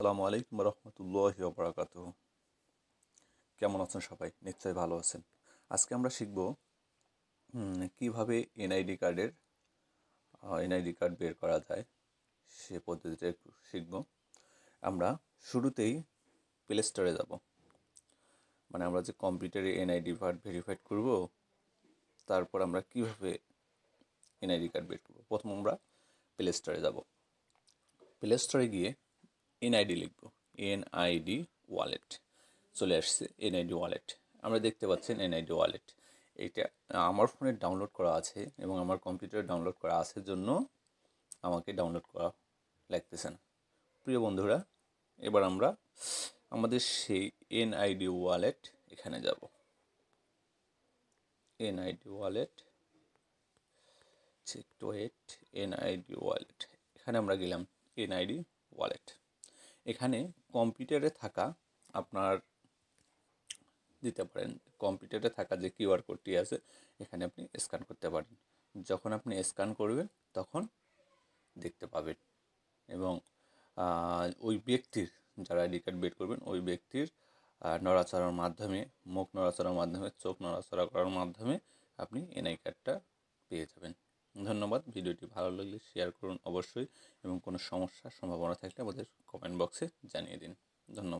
আসসালামু আলাইকুম রহমতুল্লাহি ওয়া বারাকাতুহু। কেমন আছেন সবাই? নিশ্চয়ই ভালো আছেন। আজকে আমরা শিখব কিভাবে এনআইডি কার্ড বের করা যায় সে পদ্ধতিটা একটু শিখব। আমরা শুরুতেই প্লে স্টোরে যাব, মানে আমরা যে কম্পিউটারে এনআইডি কার্ড ভেরিফাইড করব, তারপর আমরা কিভাবে এনআইডি কার্ড বের করব। প্রথম আমরা প্লে স্টোরে যাব। প্লে স্টোরে গিয়ে এনআইডি লিখব, এনআইডি ওয়ালেট। চলে আসছে এনআইডি ওয়ালেট। আমরা দেখতে পাচ্ছেন এনআইডি ওয়ালেট। এইটা আমার ফোনে ডাউনলোড করা আছে এবং আমার কম্পিউটারে ডাউনলোড করা আছে জন্য আমাকে ডাউনলোড করা লাগতেছে না। প্রিয় বন্ধুরা, এবার আমরা আমাদের সেই এনআইডি ওয়ালেট এখানে যাব। এনআইডি ওয়ালেট, একটু ওয়েট, এনআইডি ওয়ালেট এখানে আমরা গেলাম। এনআইডি ওয়ালেট এখানে কম্পিউটারে থাকা আপনার দিতে পারেন। কম্পিউটারে থাকা যে কিউআর কোডটি আছে এখানে আপনি স্ক্যান করতে পারেন। যখন আপনি স্ক্যান করবেন তখন দেখতে পাবেন এবং ওই ব্যক্তির, যারা আইডি কার্ড বের করবেন ওই ব্যক্তির নড়াচড়ার মাধ্যমে, মুখ নড়াচড়ার মাধ্যমে, চোখ নড়াচড়া করার মাধ্যমে আপনি এনআই কার্ডটা পেয়ে যাবেন। ধন্যবাদ। ভিডিওটি ভালো লাগলে শেয়ার করুন অবশ্যই, এবং কোনো সমস্যার সম্ভাবনা থাকলে আমাদের কমেন্ট বক্সে জানিয়ে দিন। ধন্যবাদ।